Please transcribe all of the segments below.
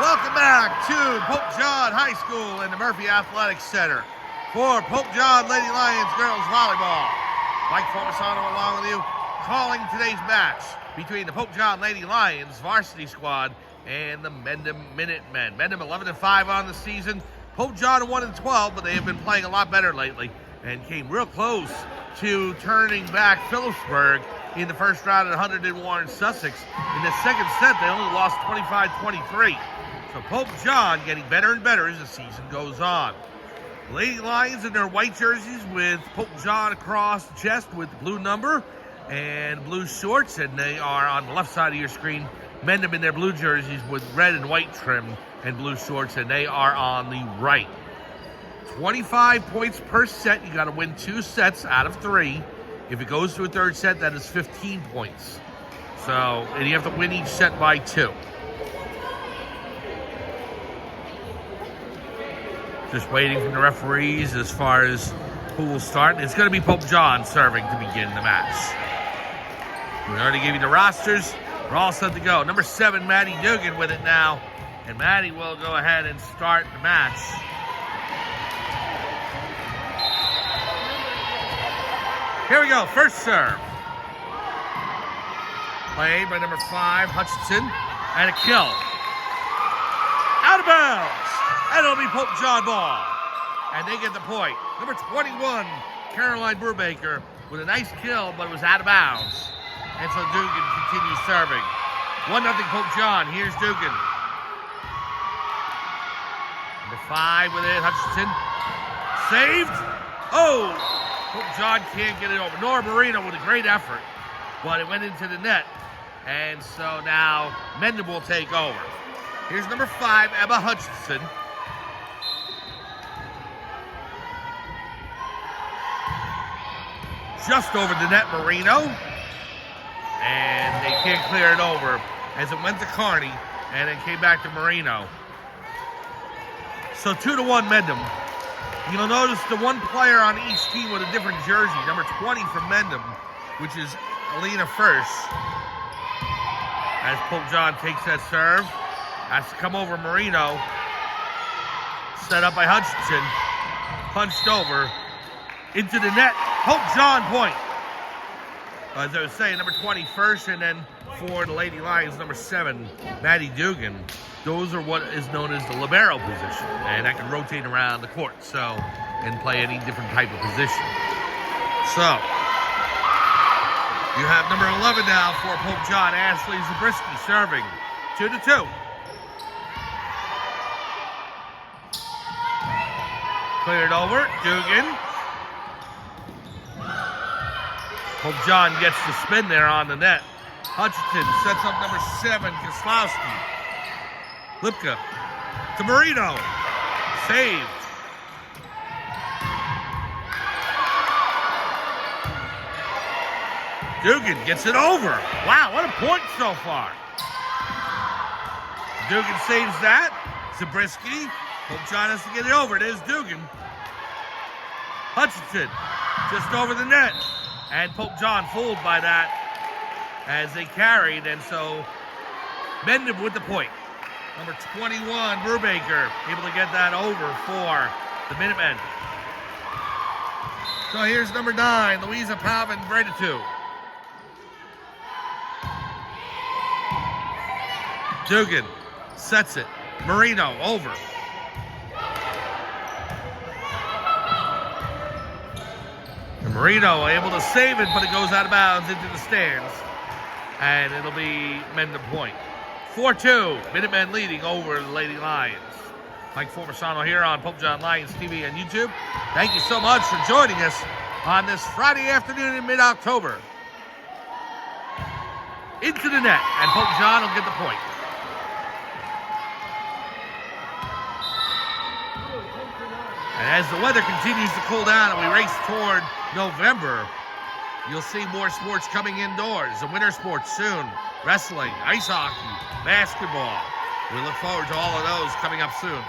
Welcome back to Pope John High School and the Murphy Athletic Center for Pope John Lady Lions Girls Volleyball. Mike Formisano along with you, calling today's match between the Pope John Lady Lions varsity squad and the Mendham Minutemen. Mendham 11-5 on the season. Pope John 1-12, but they have been playing a lot better lately and came real close to turning back Phillipsburg in the first round at 101 Sussex. In the second set, they only lost 25-23. So Pope John getting better and better as the season goes on. Lady Lions in their white jerseys with Pope John across the chest with the blue number and blue shorts, and they are on the left side of your screen. Mendham in their blue jerseys with red and white trim and blue shorts, and they are on the right. 25 points per set. You got to win 2 sets out of 3. If it goes to a third set, that is 15 points. So, and you have to win each set by 2. Just waiting for the referees as far as who will start. It's going to be Pope John serving to begin the match. We already gave you the rosters. We're all set to go. Number 7, Maddie Dugan with it now. And Maddie will go ahead and start the match. Here we go, first serve. Played by number 5, Hutchinson, and a kill. Out of bounds, and it'll be Pope John ball. And they get the point. Number 21, Caroline Brubaker, with a nice kill, but it was out of bounds. And so Dugan continues serving. 1-0 Pope John, here's Dugan. Number 5 with it, Hutchinson. Saved. Oh! Pope John can't get it over. Nora Marino with a great effort, but it went into the net. And so now Mendham will take over. Here's number 5, Emma Hutchinson. Just over the net, Marino. And they can't clear it over as it went to Carney and then came back to Marino. So 2-1 Mendham. You'll notice the one player on each team with a different jersey. Number 20 from Mendham, which is Alina First. As Pope John takes that serve, has to come over Marino. Set up by Hutchinson. Punched over into the net. Pope John point. As I was saying, number 20 First, and then for the Lady Lions, number 7, Maddie Dugan. Those are what is known as the libero position, and that can rotate around the court, so, and play any different type of position. So, you have number 11 now for Pope John, Ashley Zabriskie serving, 2-2. Cleared over, Dugan. Pope John gets the spin there on the net. Hutchinson sets up number 7, Koslowski. Lipka to Marino. Saved. Dugan gets it over. Wow, what a point so far. Dugan saves that. Zabriskie. Pope John has to get it over. There's Dugan. Hutchinson just over the net. And Pope John fooled by that as they carried. And so Mendham with the point. Number 21, Brubaker, able to get that over for the Minutemen. So here's number 9, Louisa Pavin Bredatu. Dugan sets it. Marino over. And Marino able to save it, but it goes out of bounds into the stands. And it'll be Mendham point. 4-2, Minutemen leading over the Lady Lions. Mike Formisano here on Pope John Lions TV and YouTube. Thank you so much for joining us on this Friday afternoon in mid-October. Into the net, and Pope John will get the point. And as the weather continues to cool down and we race toward November, you'll see more sports coming indoors. The winter sports soon. Wrestling, ice hockey, basketball. We look forward to all of those coming up soon.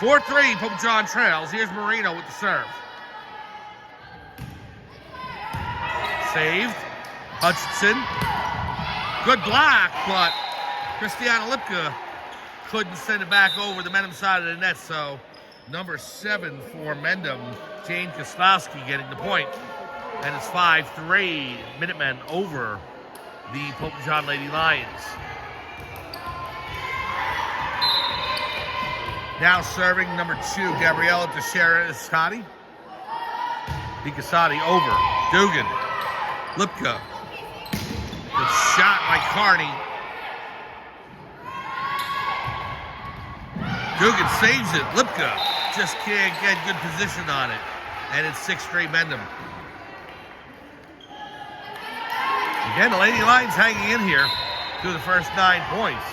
4-3, Pope John trails. Here's Marino with the serve. Saved. Hutchinson. Good block, but Christiana Lipka couldn't send it back over the Mendham side of the net, so number 7 for Mendham, Jane Koslowski, getting the point. And it's 5-3 Minutemen over the Pope John Lady Lions. Now serving number 2, Gabriella Teixeira Escati. Icasati over. Dugan. Lipka. Good shot by Carney. Dugan saves it. Lipka just can't get good position on it. And it's 6-3 Mendham. Again, the Lady Lions hanging in here through the first 9 points.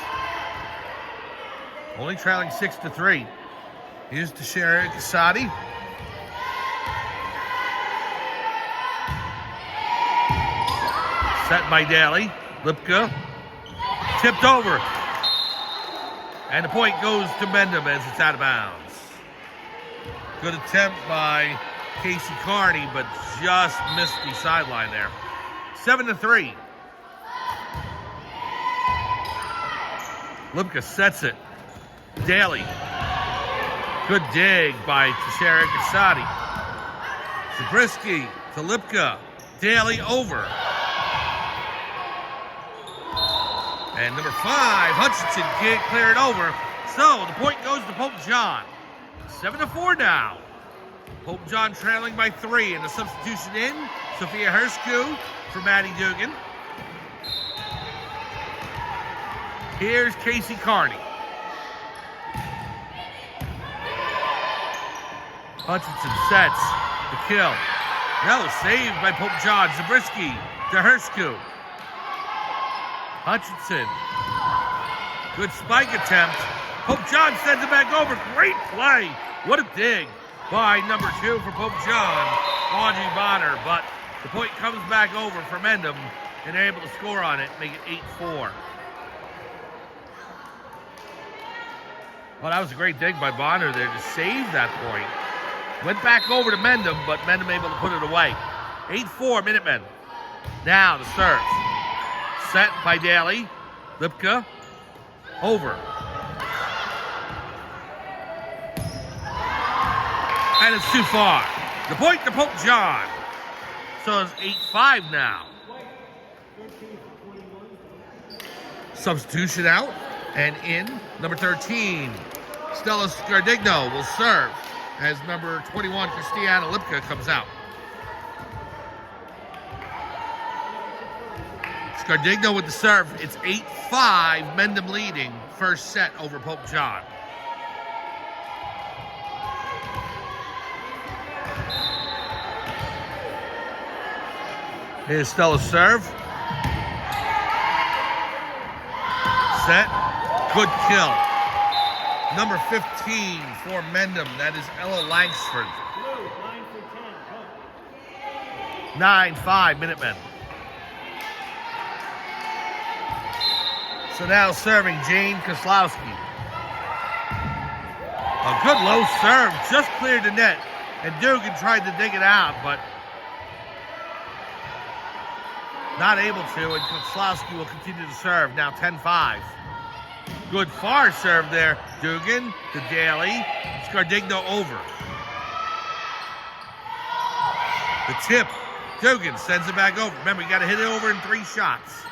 Only trailing 6-3. Here's Teixeira Icasati. Set by Daly. Lipka. Tipped over. And the point goes to Mendham as it's out of bounds. Good attempt by Casey Carney, but just missed the sideline there. 7-3. Lipka sets it. Daly. Good dig by Teixeira Icasati. Zabriskie to Lipka. Daly over. And number 5, Hutchinson can't clear it over. So the point goes to Pope John. 7-4 now. Pope John trailing by 3. And the substitution in, Sophia Hersku for Maddie Dugan. Here's Casey Carney. Hutchinson sets the kill. No, saved by Pope John. Zabriskie to Hersku. Hutchinson. Good spike attempt. Pope John sends it back over. Great play. What a dig by number 2 for Pope John, Audrey Bonner. But the point comes back over for Mendham, and they're able to score on it, make it 8-4. Well, that was a great dig by Bonner there to save that point. Went back over to Mendham, but Mendham able to put it away. 8-4 Minutemen. Now the serve. Set by Daly. Lipka. Over. And it's too far. The point to Pope John. So it's 8-5 now. Substitution out. And in, number 13, Stella Scardigno will serve as number 21, Christiana Lipka, comes out. Scardigno with the serve. It's 8-5, Mendham leading. First set over Pope John. Here's Stella's serve. Set. Good kill. Number 15 for Mendham. That is Ella Langsford. 9-5 Minutemen. So now serving Jane Koslowski. A good low serve. Just cleared the net. And Dugan tried to dig it out, but not able to. And Koslowski will continue to serve. Now 10-5. Good far serve there. Dugan to Daly. Scardigno over. The tip. Dugan sends it back over. Remember, you got to hit it over in 3 shots.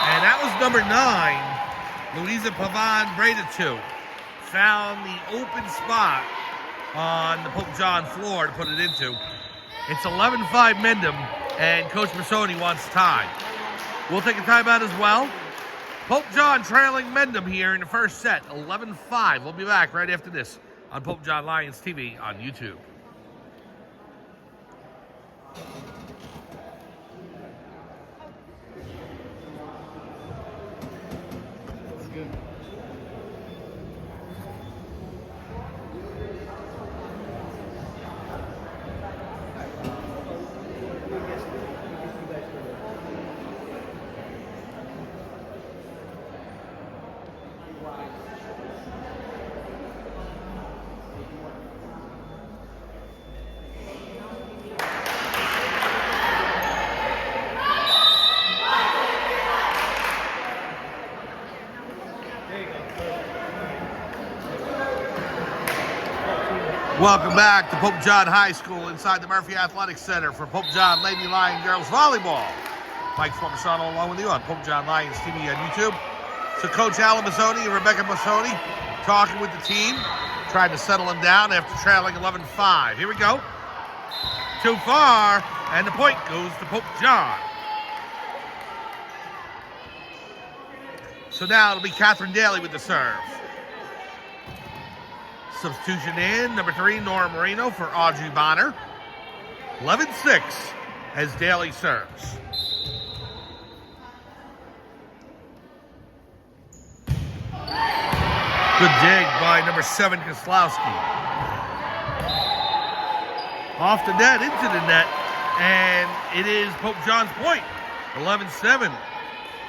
And that was number 9. Louisa Pavan Breda 2. Found the open spot on the Pope John floor to put it into. It's 11-5 Mendham, and Coach Massoni wants time. We'll take a timeout as well. Pope John trailing Mendham here in the first set, 11-5. We'll be back right after this on Pope John Lions TV on YouTube. That's good. Welcome back to Pope John High School inside the Murphy Athletic Center for Pope John Lady Lion Girls Volleyball. Mike Formisano along with you on Pope John Lions TV on YouTube. So Coach Alan Mazzoni and Rebecca Mazzoni talking with the team, trying to settle them down after trailing 11-5. Here we go. Too far, and the point goes to Pope John. So now it'll be Catherine Daly with the serve. Substitution in, number 3, Nora Marino for Audrey Bonner. 11-6 as Daly serves. Good dig by number 7, Koslowski. Off the net, into the net, and it is Pope John's point. 11-7.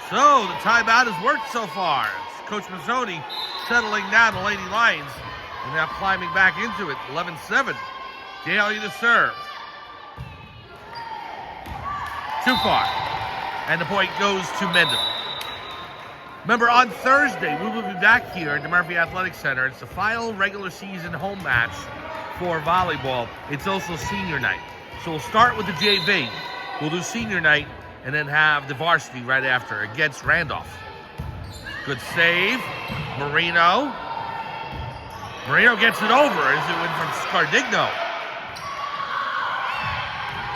So the timeout has worked so far. It's Coach Mazzoni settling down the Lady Lions. And now climbing back into it, 11-7. Daly to serve. Too far. And the point goes to Mendham. Remember, on Thursday, we will be back here at the Murphy Athletic Center. It's the final regular season home match for volleyball. It's also senior night. So we'll start with the JV. We'll do senior night and then have the varsity right after against Randolph. Good save. Marino. Marino gets it over as it went from Scardigno.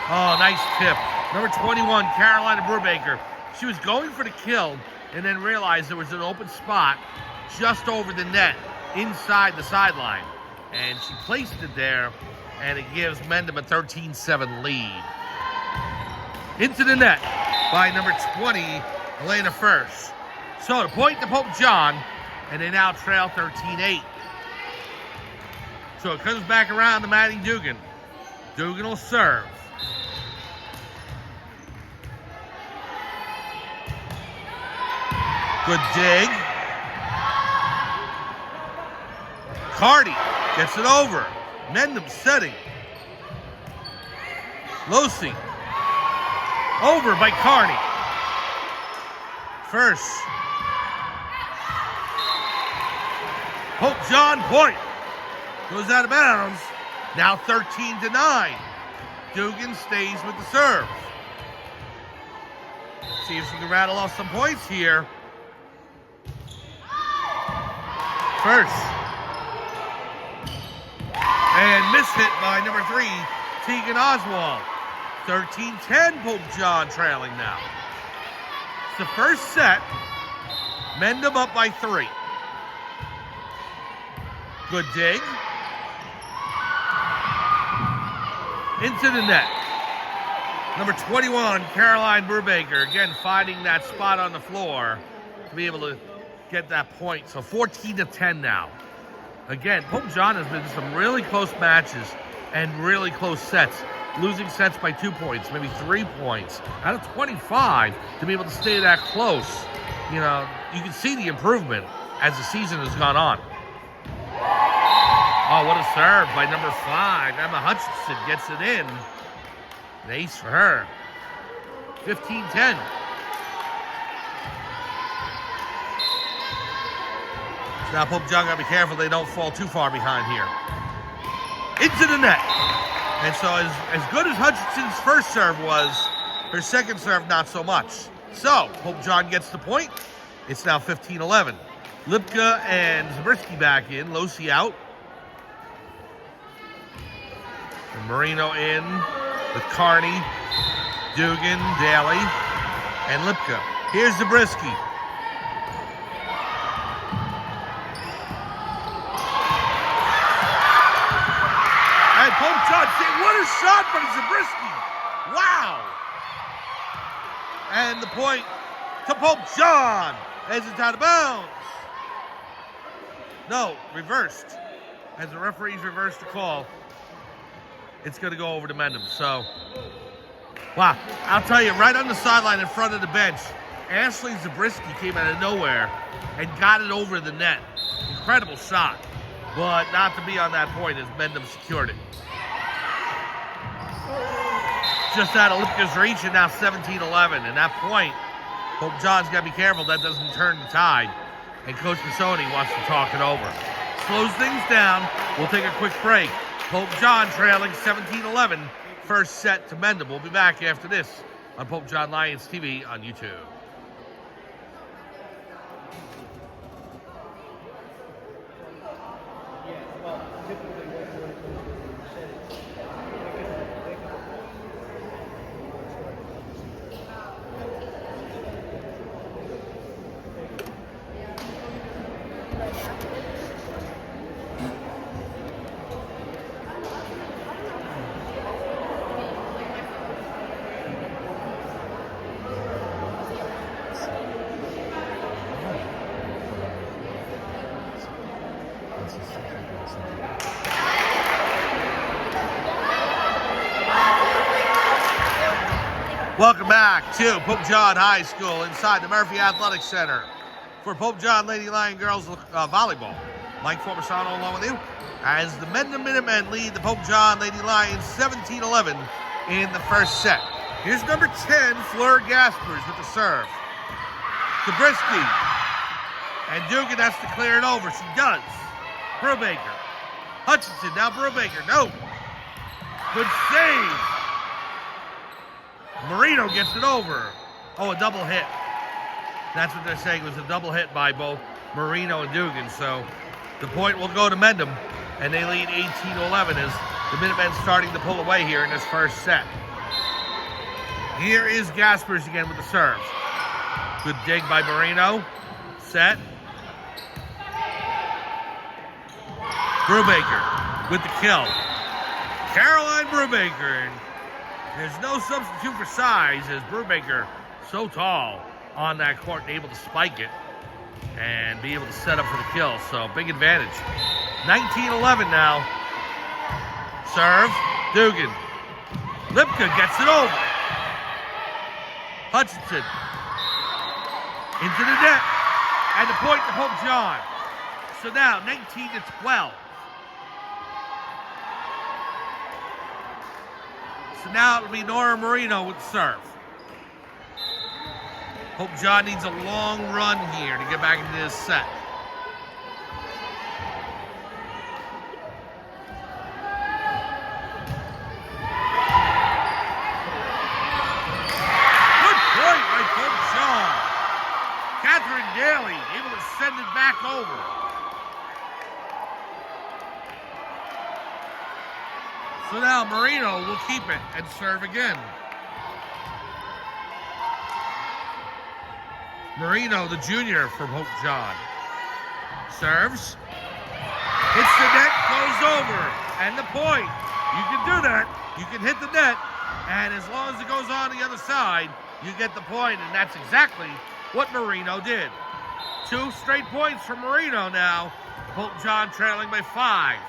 Oh, nice tip. Number 21, Carolina Brubaker. She was going for the kill and then realized there was an open spot just over the net inside the sideline. And she placed it there, and it gives Mendham a 13-7 lead. Into the net by number 20, Elena Furst. So the point to Pope John, and they now trail 13-8. So it comes back around to Maddie Dugan. Dugan will serve. Good dig. Cardi gets it over. Mendham setting. Losi. Over by Carney. First. Pope John point. Goes out of bounds. Now 13-9. Dugan stays with the serve. See if she can rattle off some points here. First. And miss hit by number 3, Tegan Oswald. 13-10, Pope John trailing now. It's the first set. Mendham up by 3. Good dig. Into the net. Number 21, Caroline Brubaker, again finding that spot on the floor to be able to get that point. So 14-10 now. Again, Pope John has been in some really close matches and really close sets. Losing sets by 2 points, maybe 3 points. Out of 25, to be able to stay that close, you know, you can see the improvement as the season has gone on. Oh, what a serve by number 5. Emma Hutchinson gets it in. An ace for her. 15-10. So now Pope John gotta be careful they don't fall too far behind here. Into the net. And so as good as Hutchinson's first serve was, her second serve not so much. So Pope John gets the point. It's now 15-11. Lipka and Zabriskie back in. Losi out. And Marino in with Carney, Dugan, Daly, and Lipka. Here's Zabriskie. And Pope John, what a shot by Zabriskie. Wow. And the point to Pope John as it's out of bounds. No, reversed. As the referees reversed the call, it's going to go over to Mendham. So, wow. I'll tell you, right on the sideline in front of the bench, Ashley Zabriskie came out of nowhere and got it over the net. Incredible shot. But not to be on that point as Mendham secured it. Just out of Lipka's reach, and now 17-11. And that point, Pope John's got to be careful that doesn't turn the tide. And Coach Mazzoni wants to talk it over. slows things down. We'll take a quick break. Pope John trailing 17-11. First set to Mendham. We'll be back after this on Pope John Lions TV on YouTube. Welcome back to Pope John High School inside the Murphy Athletic Center for Pope John Lady Lion Girls Volleyball. Mike Formisano along with you as the Mendham Minutemen lead the Pope John Lady Lions 17-11 in the first set. Here's number 10, Fleur Gaspers with the serve. Zabriskie. And Dugan has to clear it over. She does. Brubaker. Hutchinson, now Brubaker. No. Good save. Marino gets it over. Oh, a double hit. That's what they're saying. It was a double hit by both Marino and Dugan. So the point will go to Mendham, and they lead 18-11 as the Minutemen starting to pull away here in this first set. Here is Gaspers again with the serve. Good dig by Marino. Set. Brubaker with the kill. Caroline Brubaker. There's no substitute for size as Brubaker so tall on that court and able to spike it and be able to set up for the kill. So big advantage. 19-11 now. Serve. Dugan. Lipka gets it over. Hutchinson. Into the net. And the point to Pope John. So now 19-12. So now it'll be Nora Marino with the serve. Pope John needs a long run here to get back into this set. Good point by Pope John. Catherine Daly able to send it back over. So now Marino will keep it and serve again. Marino, the junior from Pope John. Serves. Hits the net, goes over. And the point. You can do that. You can hit the net. And as long as it goes on the other side, you get the point. And that's exactly what Marino did. 2 straight points for Marino now. Pope John trailing by 5.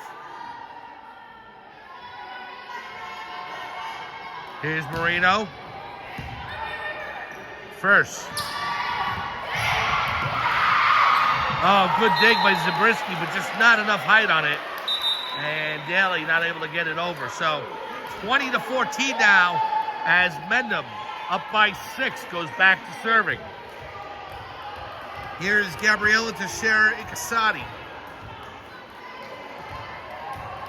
Here's Marino. First. Oh, good dig by Zabriskie, but just not enough height on it. And Daly not able to get it over. So 20-14 now as Mendham up by 6 goes back to serving. Here's Gabriella Teixeira Ikasati.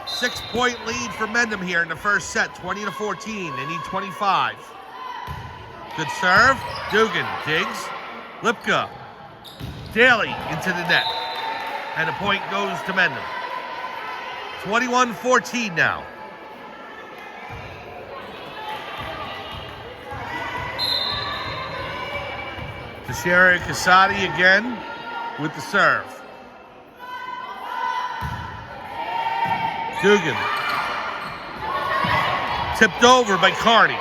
6-point lead for Mendham here in the first set, 20-14. They need 25. Good serve. Dugan digs. Lipka. Daly into the net. And the point goes to Mendham. 21-14 now. Teixeira Ikasati again with the serve. Dugan. Tipped over by Carney.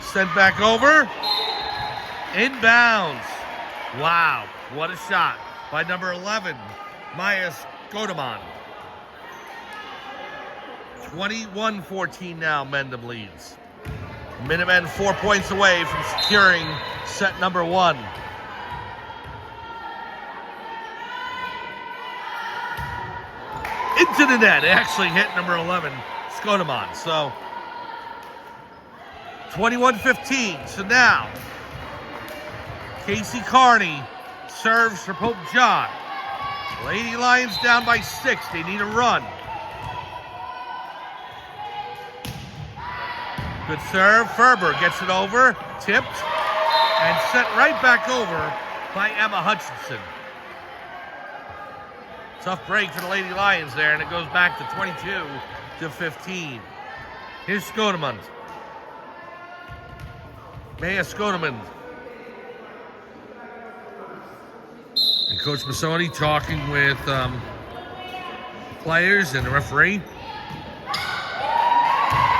Sent back over. Inbounds. Wow, what a shot by number 11, Maya Skodeman. 21-14 now, Mendham leads. Minutemen 4 points away from securing set number 1. Into the net. It actually hit number 11, Skodeman. So 21-15. So now Casey Carney serves for Pope John. Lady Lions down by 6. They need a run. Good serve. Ferber gets it over, tipped, and sent right back over by Emma Hutchinson. Tough break for the Lady Lions there, and it goes back to 22-15. Here's Skonemund. Maya Skonemund. And Coach Masoni talking with players and the referee.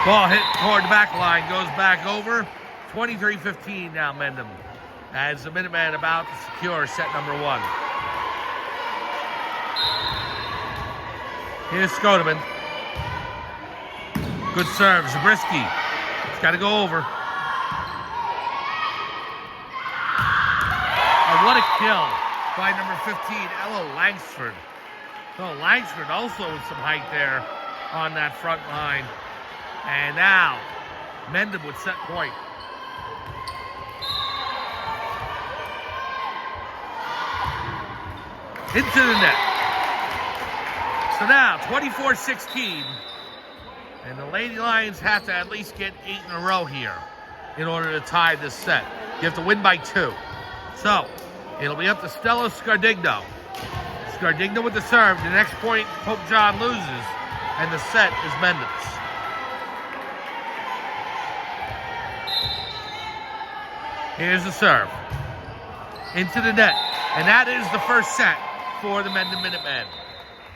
Ball hit toward the back line, goes back over. 23-15 now, Mendham, as the Minutemen about to secure set number 1. Here's Skodeman. Good serve, Zabriskie. It's got to go over. Oh, what a kill by number 15, Ella Langsford. So Langsford also with some height there on that front line. And now, Mendham with set point. Into the net. So now, 24-16. And the Lady Lions have to at least get 8 in a row here in order to tie this set. You have to win by 2. So, it'll be up to Stella Scardigno. Scardigno with the serve. The next point, Pope John loses. And the set is Mendham's. Here's the serve. Into the net. And that is the first set for the Mendham Minutemen.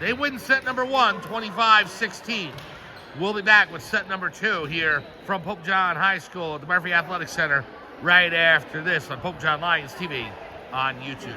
They win set number 1, 25-16. We'll be back with set number 2 here from Pope John High School at the Murphy Athletic Center right after this on Pope John Lions TV on YouTube.